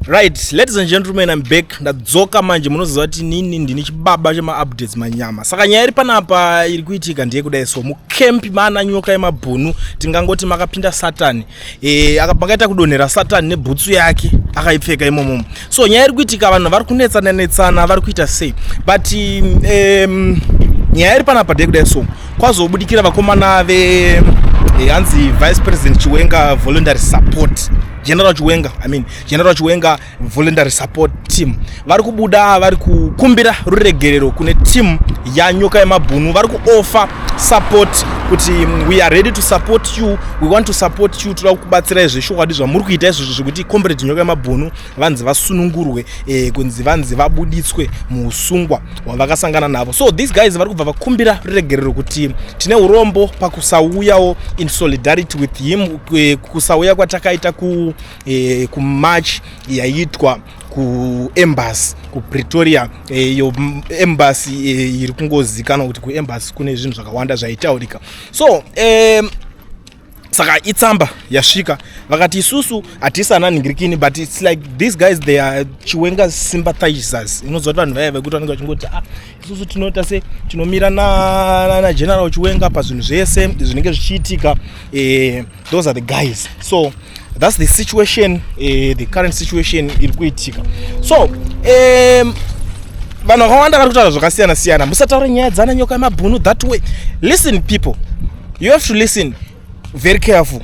Right, ladies and gentlemen, I'm back. Ndadzoka manje munoziva kuti nini ndini chibaba chema-updates manyama. Saka nyaya iri panapa iri kuitika ndiye kudai so mukemp mana Nyokayemabhunu tingangoti makapinda Satani. Akapakaita kudonhera Satani nebhutsu yake akaipfeka imomo. So nyaya iri kuitika vanhu vari kunetsana vari kuita sei. But nyaya iri panapa ndiye kudai so kwazobudikira vakomana anzi Vice President Chiwenga voluntary support. General Chiwenga voluntary support team vari kubuda vari kukumbira ruregerero kune team ya Nyokayemabhunu vari kuoffer support kuti we are ready to support you, we want to support you, toda kubatsira zveshokwadi zvamuri kuita izvozvo zvekuti comrade Nyokayemabhunu vanzi vasunungurwe kunzi vanzi vabuditswe muusungwa hwavakasangana navo. So these guys vari kubva vakumbira ruregerero kuti tine urombo pakusauyawo in solidarity with him, kusauya kwatakaita ku march yaitwa ku embassy ku Pretoria. Yo embassy iri kungozikanwa kuti ku embassy kune zvinhu zvakawanda zvaitaurika. So saka itsamba yasvika vakati isusu hatisana ningirikini, but it's like these guys they are Chiwenga's sympathizers. Inozwa kuti vanhu vaya vekuti vanenge vachingoti isusu tinota se tinomira na General Chiwenga pazvinhu zvese zvinenge zvichiitika. Those are the guys. So that's the situation, the current situation iri kuitika. So vanhu vakawanda vari kutaura zvakasiyana-siyana. Musataure nyaya dzana Nyokayemabhunu that way. Listen people, you have to listen very careful.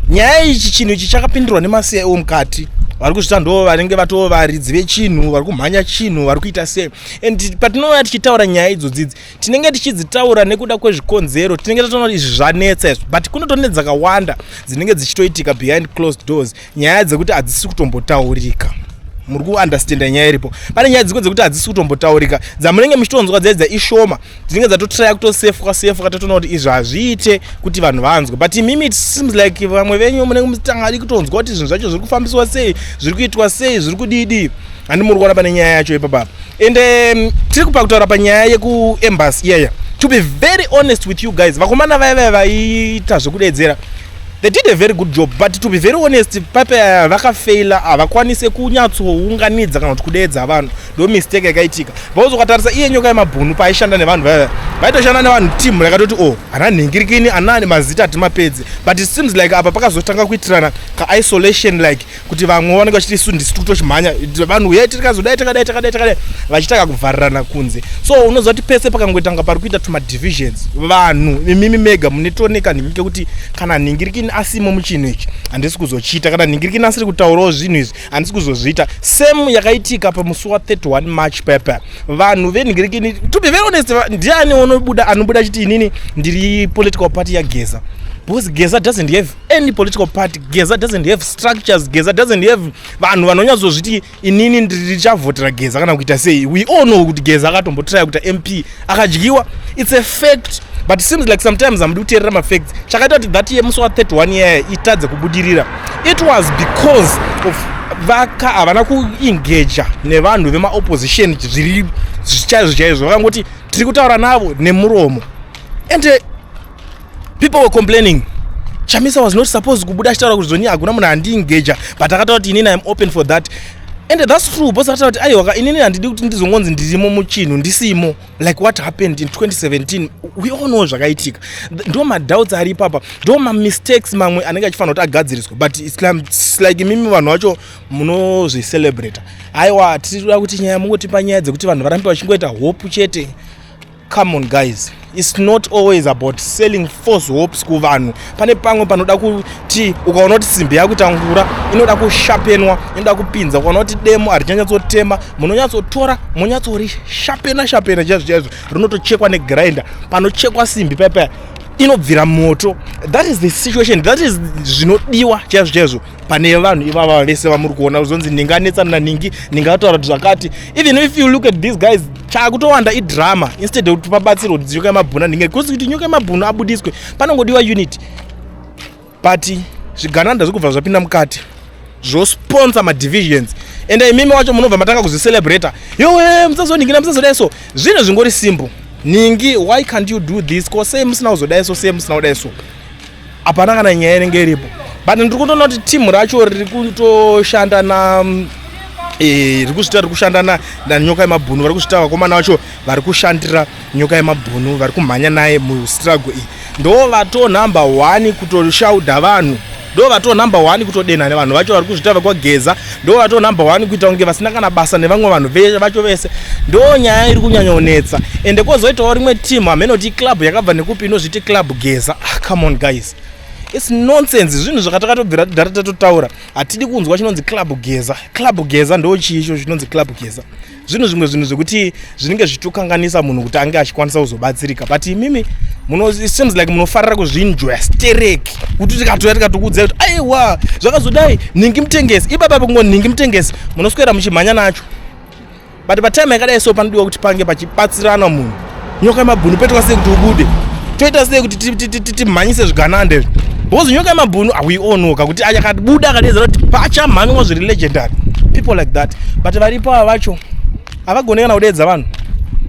Nyaya ichi chinhu ichi chakapindurwa nemaseo mukati vari kuzvita ndo vanenge vatova varidzi vechinhu, vari kumhanya chinhu, vari kuita sei. And patinouya tichitaura nyaya idzodzidzi tinenge tichidzitaura nekuda kwezvikonzero, tinenge tatoona kuti izvi zvanetsa izvo, but kunotone dzakawanda dzinenge dzichitoitika behind closed doors, nyaya dzekuti hadzisi kutombotaurika. Muri kuunderstanda nyaya iripo. Pane nyaya dzimwe dzekuti hadzisi kutombotaurika dzamunenge muchitonzwa dzedza ishoma, dzinenge dzatotraya kutosefuka totoona kuti izvi hazviite kuti vanhu vanzwe. But mimi it seems like vamwe venyu munenge musitangari kutonzwa kuti zvinhu zvacho zviri kufambiswa sei, zviri kuitwa sei, zviri kudidi. Handi muri kuona pane nyaya yacho ipapa. And tiri kupa kutaura panyaya yeku-embassy iyaya. To be very honest with you guys, vakomana vaya vaiita zvokudedzera, they did a very good job, but to be very honest papa vakafeila, havakwanise kunyatsounganidza kana kuti kudedza vanhu. Ndo mistake yakaitika. Vauzokatarisa iye Nyokayemabhunu paaishanda nevanhu vaya vaitoshanda nevanhu team rakatoti hana nhingirikini, hana mazita hatimapedzi. But it seems like apa pakazotanga kuitirana ka-isolation, like kuti vamwe vanenge vachiti isu ndisi kutochimhanya vanhu uye tikazodai takadai vachitaka kuvharirana kunze. So unoziva kuti pese pakangoitanga pari kuita tuma-divisions. Vanhu mimi mega munetooneka nhingi kuti kana nhingirikini asimo muchinhu ichi handisi kuzochiita, kana nhingirikini asiri kutaurawo zvinhu izvi handisi kuzozviita. Same yakaitika pamusi wa31 March papa. Vanhu venhingirikini, to be very honest, ndiani anobuda chiti inini ndiri political party yaGeza. Because Geza doesn't have any political party. Geza doesn't have structures. Geza doesn't have vanhu vanonyazozviti inini ndichavhotera Geza kana kuita sei. We all know kuti Geza akatombotraya kuita MP akadyiwa. It's a fact. But it seems like sometimes I'm kuteerera mafacts. Chakaita kuti that year musi wa31 year itadze kubudirira. It was because of havana kuengage nevanhu vema-opposition zviri chaizvo vakangoti tiri kutaura navo nemuromo. And people were complaining. Chamisa was not supposed kubuda achitaura kuti zoni hakuna munhu handiengaja, but akataura kuti inini I'm open for that. And that's true. Boss akataura kuti aiwa inini handidi kuti ndizongonzi ndirimo muchinhu ndisimo, like what happened in 2017. We all know zvakaitika. Ndo madoubts ari papa, ndo ma-mistakes mamwe anenge achifanira kuti agadziriswa. But it's like mimi vanhu vacho munozvicelebrata. Aiwa tiri kuti nyaya mungotipa nyaya dzekuti vanhu varambe vachingoita hope chete. Come on guys, it's not always about selling false hopes kuvanhu. Pane pamwe panoda kuti ukaona kuti simbi yakutangura inoda kushapenwa, inoda kupinza. Ukaona kuti demo harichanyatsotema, munonyatsotora monyatsori shapena chaizvo rinotochekwa negrinder, panochekwa simbi papa inobvira moto. That is the situation, that is zvinodiwa chaizvo pane vanhu ivava vese vamuri kuona kuzonzi ninganetsana naningi, ningataura kuti zvakati. Even if you look at these guys, chakutowanda idrama instead yekuti pabatsirwe kuti Nyokayemabhunu ninge kusi kuti Nyokayemabhunu abudiswe panongodiwa unity. But zvigananda zvekubva zvapinda mukati zvosponsor ma-divisions. And mimi wacho munobva matanga kuzicelebrata, musazoningira musazodai so. Zvinhu zvingori simple. Ningi, why can't you do this? Ko sei musina kuzodai so, sei musina kudai so. Hapana kana nyaya inenge iripo. But ndiri kutoona kuti team racho riri kutoshanda rikusvita rikushandana naNyokayemabhunu, vari kusvita vakomana vacho vari kushandira Nyokayemabhunu, vari kumhanya naye mustruggle iyi. Ndo vato number 1 kutoshaudha vanhu, ndo vato number 1 kutodenha nevanhu vacho vari kuzvita vakwageza, ndo vato number 1 kuita kunge vasina kana basa nevamwe vanhu vacho vese. Ndo nyaya iri kunyanya kunetsa. Ende kwozoitawo rimwe team hamenoti club yakabva nekupi inozviti club geza. Come on guys, it's nonsense. Zvinhu zvakatakatobvira tidhara tatotaura hatidi kunzwa chinonzi club geza. Club geza ndo chiisho chinonzi club geza. Zvinhu zvimwe zvinhu zvekuti zvinenge zvitokanganisa munhu kuti ange achikwanisa kuzobatsirika, but imimi it seems like munofarira kuzvinjoya stereki kuti tikatokuudza kuti aiwa zvakazodai ningi mutengesi ibaba kungoni ningi mutengesi munoswera muchimhanya nacho. But patime yakadai so panodiwa kuti pange pachibatsirana munhu. Nyokayemabhunu petoka sei kuti ubude, toita sei kuti timhanyise zviganande, because Nyokayemabhunu we all know kuti achakabuda akadedzera kuti pachamhanywa zviri legendary people like that. But varipo ava vacho havagone kana kudedza vanhu.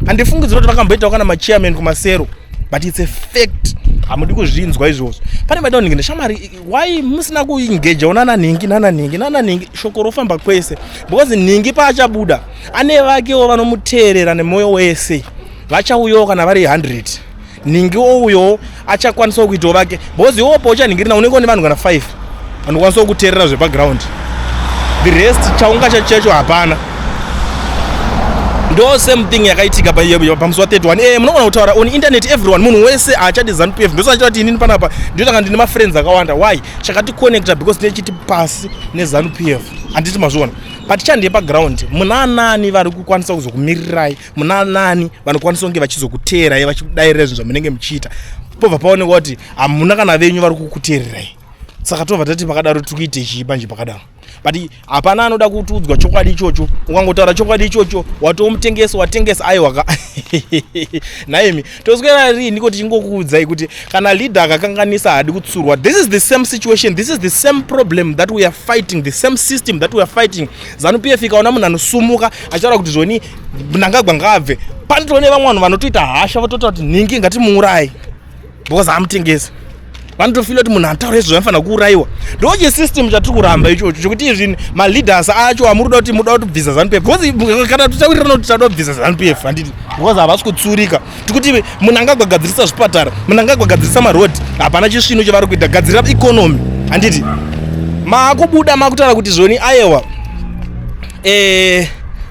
Handifungidzira kuti vakamboitawo kana machairman kumasero, but it's a fact. Hamudi kuzvinzwa izvozvo. Pane maida kuningina shamari, why musina kuengage unana ningi shoko rofamba kwese, because ningi paachabuda ane vakewo vanomuteerera nemoyo wese, vachauyawo kana vari 100. Ningi ouyo achakwanisa kuitawo vake, because iwopo uchaningirina unenge ne vanhu kana 5 vanokwanisa kuteerera zvepaground, the rest chaunga chacho hapana. Ndo same thing yakaitika pamusi wa31. Munogona kutaura on internet everyone, munhu wese achadi ZANU-PF. Ndosachita kuti inini panapa ndinotanga ndine mafriends akawanda. Why? Chakati connecta because ndechiti pasi neZANU-PF. Anditi mazviona. But chandi paground munanani vari kukwanisa kuzokumirirai, munanani vanokwanisa kunge vachizokuteerai vachidairira zvinhu zvamunenge muchiita. Pobva paonekwa kuti hamuna kana venyu vari kukuteererai. Saka tobva tati pakadaro tikuite chipanje pakadaro. But hapana anoda kutudzwa chokwadi ichocho. Ukangotaura chokwadi ichocho watomutengesa watengesa aiwa naimi toswera rini kuti chingokuudzai kuti kana leader akakanganisa hadi kutsurwa. This is the same situation, this is the same problem that we are fighting, the same system that we are fighting. ZANU-PF ikaona munhu anosumuka achitaura kuti zvoni mnangagwa ngabve, panotone vamwe vanhu vanotoita hasha vototaura kuti ningi ngatimuurayi because hamutengesi. Vanotofila kuti munhu anotaura izvo anofanira kuurayiwa. Ndoche system chatiri kuramba ichocho chokuti izvi maleaders acho amuruda kuti muda kutobvisa ZANU-PF, because kana tutaurirana kuti tinoda kubvisa ZANU-PF handiti, because havasi kutsurika. Tikuti munhu angagadzirisa zvipatara, munhu angagadzirisa marodhi, hapana chisvino chavari kuita, gadzirira economy handiti. Makubuda makutaura kuti zvoni aiwa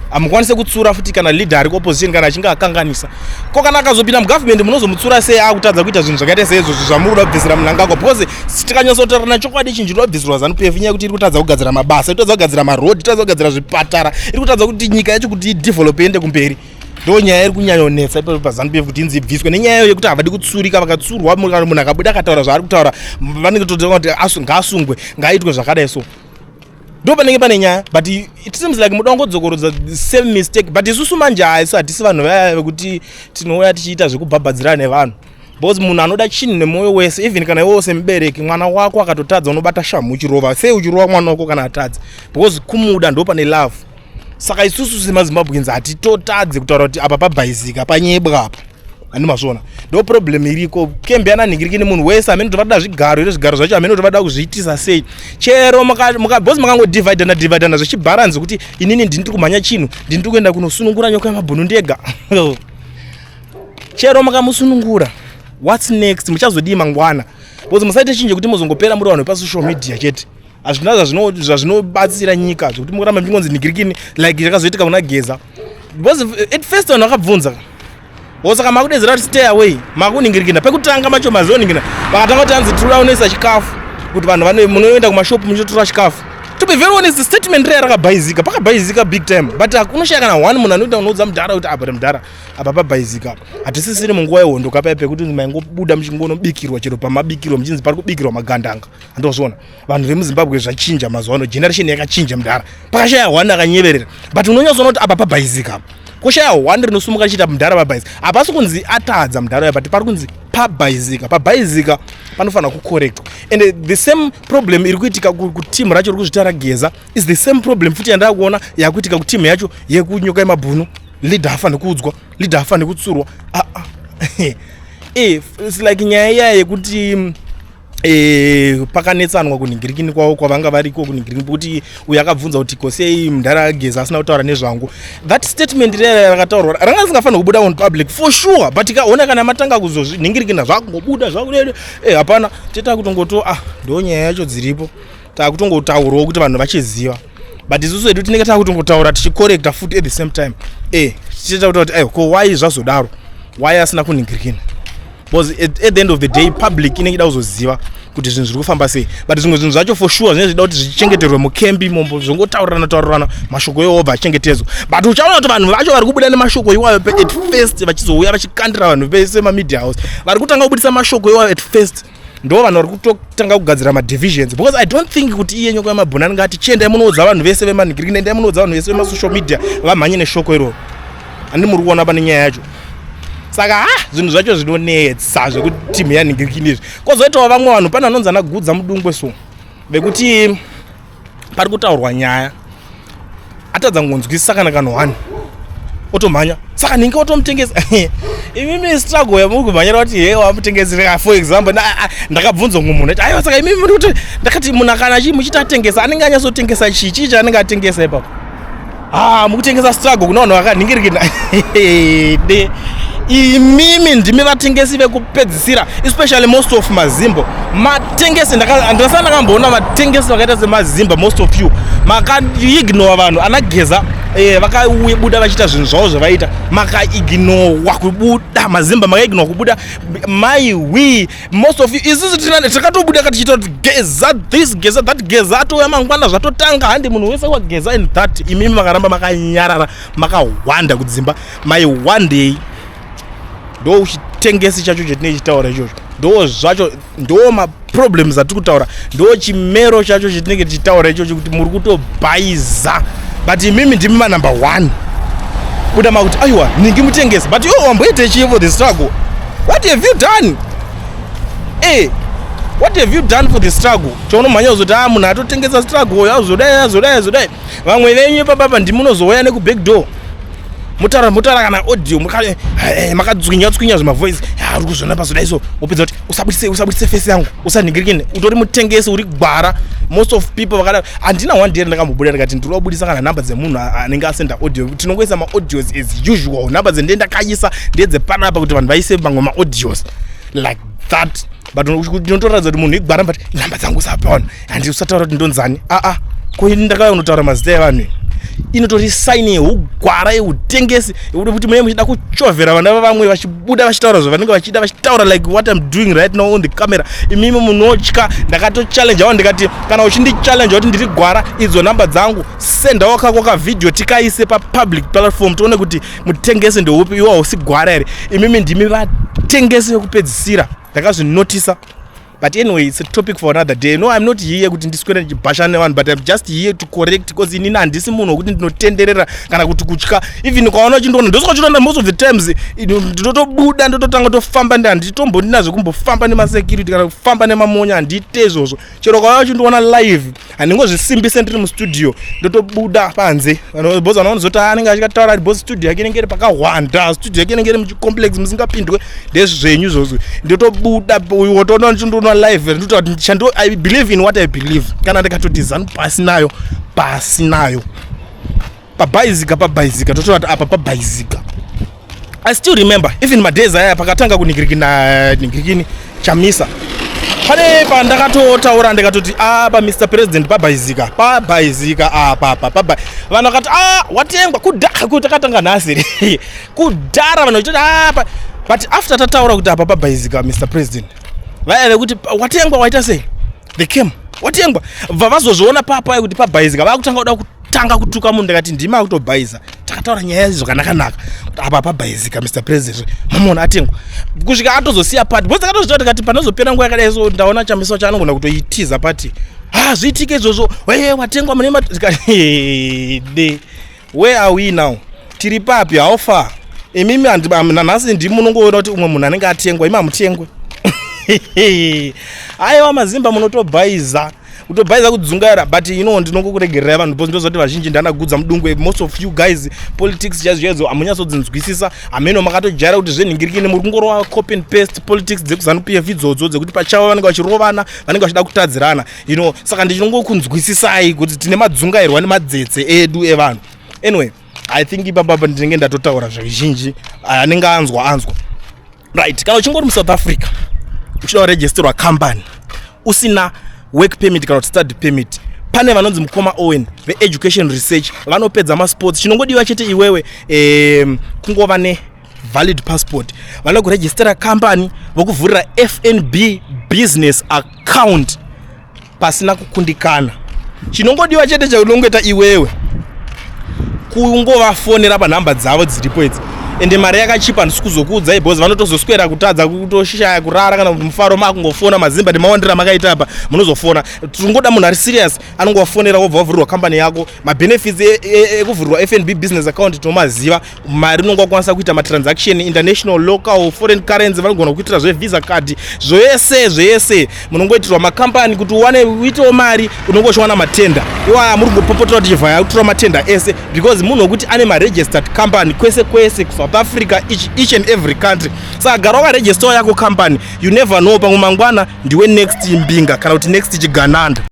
hamukwanise kutsura futi kana leader ari opposition kana achinge akanganisa. Ko kana akazopinda mugovernment munozomutsura sei akutadza kuita zvinhu zvakaita seizvo zvamuruda kubvisira munangagwa, because tikanyasotaurana chokwadi chinji ndobvisirwa ZANU-PF inyaya kuti iri kutadza kugadzira mabasa, iri kutadza kugadzira marodhi, iri kutadza kugadzira zvipatara, iri kutadza kuti nyika yacho kuti idevelop iende kumberi. Ndo nyaya iri kunyanya kunetsa paZANU-PF kuti inzi ibviswe, nenyaya yekuti havadi kutsurika. Vakatsurwa munhu akabuda akataura zvaari kutaura vanenge totaura kuti ngaasungwe ngaaitwe zvakadai so. Ndo panenge pane nyaya, but it seems like muda kungodzokorodza the same mistake. But isusu manje hatisi vanhu vaya vekuti tinouya tichiita zvekubhabhadzirana nevanhu, because munhu anoda chinhu nemoyo wese. Even kana iwewe semubereki mwana wako akatotadza unobata shamu uchirova, sei uchirova mwana wako kana atadza, because kumuda ndo pane love. Saka isusu semaZimbabweans hatitotadze kutaura kuti apa pabhaizika panyebwa apa, handimazvona. Ndo problem iriko. Kembe ananingiriki nemunhu wese amene tovada zvigaro zvacho amene tovada kuzviitisa sei. Chero bosi makangodivhaidana zvichibalansi kuti inini ndiri kumhanya chinhu, ndiri kuenda kunosunungura Nyokayemabhunu ndega. Chero makamusunungura, what's next? Muchazodii mangwana? Bosi musaite chinje kuti muzongopera muri vanhu pasocial media chete. Hazvina zvazvinobatsira nyika zvokuti muramba mchingonzi ningirikini like zvakazoitika kuna Geza. Because at first vanhu vakabvunza osaka makudedzera kuti stay away, makuningirikina pekutanga macho mazoningina vakatanga kuti anzi tiraonesa chikafu kuti vanhu munoenda kumashopu muchitora chikafu. To be very honest, statement rare rakabhaizika, pakabhaizika big time. But kunoshaya kana one munhu anoita unoudza mudhara kuti apa mudhara apa pabhaizika. Hatisisiri munguva yehondo kapaya pekuti maingobuda muchingonobikirwa chero pamabikirwa muchinzi pari kubikirwa magandanga. Handozvona vanhu vemuZimbabwe zvachinja mazuva ano, generation yakachinja mudhara, pakashaya one akanyeverera. But unonyatsona kuti apa pabhaizika kushaya one rinosumuka richiita mudhara pabhaizika. Hapasi kunzi atadza mudhara uya, but pari kunzi pabhaizika panofanira kucorrectwa. And the same problem iri kuitika kuteam racho iri kuzvita raGeza is the same problem futi yandava kuona yakuitika kuteam yacho yekuNyokayemabhunu. Leader hafaniri kuudzwa, leader hafaniri kutsurwa. It's like nyaya iya yekuti pakanetsanwa kunhingirikini kwavo kwavanga variko kunhingirikini kuti uyo akabvunza kuti kosei mundara ageza asina kutaura nezvangu. That statement rakataurwa ranga risingafanira kubuda on public for sure, but ikaona kana matanga kuzozvinhingirikina zvakungobuda zvakunene hapana teta kutongoto ndo nyaya yacho dziripo takutongotaurawo kuti vanhu vachiziva, but isusu edu tinenge takutongotaura tichikorekta futi at the same time tichitakuta kuti ko why zvazodaro, why asina kunhingirikina, because at the end of the day public inenge ida kuzoziva kuti zvinhu zviri kufamba sei, but zvimwe zvinhu zvacho for sure zvinenge zvida kuti zvichengeterwe mukembi mombo zvongotaurirana mashoko iwobva achengetedzwa, but uchaona kuti vanhu vacho vari kubuda nemashoko iwayo at first vachizouya vachikandira vanhu vese mamedia house vari kutanga kubudisa mashoko iwayo at first ndo vanhu vari kutotanga kugadzira madivisions, because I don't think kuti iye Nyokayemabhunu anenge ati chiendai munoudza vanhu vese vemanhingirikini, endai munoudza vanhu vese vemasocial media vamhanye neshoko iroro, handii muri kuona pane nyaya yacho. Saka zvinhu zvacho zvinonetsa zvekuti timu yanhingirikini izvi kwozoitawo vamwe vanhu pane anonzi anagudza mudungwe so vekuti pari kutaurwa nyaya atadza ngonzwisisa kana kanhu 1 otomhanya saka ninge otomutengesa imimi struggle yamuri kumhanyira kuti wamutengesera for example ndakabvunza mumwe munhu aiwa saka imimi muri kuti ndakati munhu kana muchiti atengesa anenge anyasotengesa chichi chaanenge atengesa ipapo mukutengesa struggle kuna vanhu vakanhingirikina imimi ndimi vatengesi vekupedzisira, especially most of mazimbo matengesi ndasana ndakamboona vatengesi vakaita semazimba most of you makaignore vanhu anageza vakabuda vachiita zvinhu zvavo zvavaita makaignowa kubuda mazimba makaignowa kubuda maiwi most of you isusu takatobuda katichita kuti geza this geza that geza atouya mangwana zvatotanga handi munhu wese wageza in that imimi makaramba makanyarara makawanda kudzimba my one day ndo chitengesi chacho chatinenge chitaura ichocho ndo zvacho ndo maproblems atiri kutaura ndo chimero chacho chatinenge tichitaura ichocho kuti muri kutobhaiza, but imimi ndimi manumber 1 kuda makuti aiwa ningi mutengesi, but iwo wamboite chii for the struggle, what have you done what have you done for the struggle chaunomhanya kuzoti munhu atotengesa struggle azodai vamwe venyu papapa ndimunozouya nekubackdoor mutaura kana audio makadzwinya zvemavoice uri kuzviona pazodai so wopedza kuti usabudise face yangu usanhingirikine utori mutengesi uri gwara most of people vakada handina one day ndakambobuda ndikati ndiri kubudisa kana nhamba dzemunhu anenge asenda audio tinongoisa maaudios as usual nhamba dzendee ndakaisa ndedzepanapa kuti vanhu vaise mamwe maaudios like that, but ndinotoratidza kuti munhu igwara but nhamba dzangu sapaona handi usataura kuti ndonzani ko ndakauya kunotaura mazita evanhu inotori saini yeugwara yeutengesi yekuti kuti munenge muchida kuchovhera vana vavamwe vachibuda vachitaura zvavanenge vachida vachitaura like what I'm doing right now on the camera. Imimi munotya ndakatochallenge awo ndikati kana uchindichallenge kuti ndiri gwara idzo nhamba dzangu sendawo kako kavidhio tikaise papublic platform tione kuti mutengesi ndeupi iwo hausi gwara here. Imimi ndimi vatengesi vekupedzisira ndakazvinotisa. But anyway, it's a topic for another day. No, I'm not here kuti ndiswere ndibhashane vanhu, but I'm just here to correct because inini handisi munhu wekuti ndinotenderera kana kuti kutya. Even ukaona uchindoona ndosokachitoenda most of the times ndinotobuda ndototanga tofamba handitombondinazvo kumbofamba nemasecurity kana kufamba nemamonya handiite izvozvo. Chero ukaona uchindoona live handingozvisimbise ndiri mustudio ndotobuda panze. Vanhu boss vanozoti anenge achikataura kuti boss studio yake inenge iri pakahwanda, studio yake inenge iri muchicomplex musingapindwe ndezvenyu izvozvo. Ndotobuda wotoona uchindoona live ndoti chando I believe in what I believe. Kana ndikatoti zanu pasi nayo pabhaizika tototi apa pabhaizika. I still remember even my days aya pakatanga kunhingirikini chamisa pane pandakatotaura ndikatoti apa Mr President pabhaizika apa vanhu vakati watengwa kudhara kuti akatanga nhasi kudhara vanhu vachiti apa, but after tataura kuti apa pabhaizika Mr President vaya vekuti watengwa waita sei they came watengwa vavazozviona papa kuti pabhaizika vakutanga kutuka munhu ndikati ndima akutobhaiza takataura nyaya izvo kanaka kuti apa pabhaizika Mr President mamona atengwa kusvika atozosiya pati bose akatozvita ndikati panozopera nguva yakadai so ndaona chamiso chaanogona kutoitiza pati zviitike izvozvo watengwa mune where are we now tiri papi how far imimi nanhasi ndimunongoona kuti umwe munhu anenge atengwa imi hamutengwe aiwa mazimba munotobhaiza utobhaiza kudzungaira, but ndinongokuregerera vanhu because ndozoti vazhinji ndanagudza mudungwe. Most of you guys politics chaizvo hamunyatsodzvinzwisisa, hameno makatojaira kuti zvenhingirikini muri kungorova copy and paste politics dzekuZANU-PF idzodzo dzekuti pachavo vanenge vachirovana, vanenge vachida kutadzirana, saka ndichinongokunzwisisai kuti tine madzungairwa nemadzetse edu evanhu. Anyway, I think ipapapa ndinenge ndatotaura zvizhinji anenge anzwa. Right, kana uchingori muSouth Africa uchida kuregisterwa company usina work permit kana study permit, pane vanonzi mukoma Owen ve-education research vanopedza masports. Chinongodiwa chete iwewe kungova ne-valid passport, vanokuregistera company vokuvhurira FNB business account pasina kukundikana. Chinongodiwa chete chaunongoita iwewe kungovafonera panhamba dzavo dziripo idzi, ende mari yakachipa ndisi kuzokuudzai bhozi vanotozoswera kutadza kutoshaya kurara kana mufaro makungofona mazimba ndemaondera makaita apa munozofona. Tingoda munhu ari serious anongovafonera wobva wavhurirwa company yako. Mabenefits ekuvhurirwa FNB business account tomaziva, mari unonga wakwanisa kuita matransaction international, local, foreign currency, vanogona kuitira zvevisa card, zvese munongoitirwa makampani kuti uitewo mari, unongochiwana matenda. Iwa muri kungopopotera kuti chivhaya kutora matenda ese because munhu wekuti ane ma-registered company kwese South Africa, each and every country. Saka gara wakaregister yako company, you never know, pamwe mangwana ndiwe next Mbinga kana kuti next Chigananda.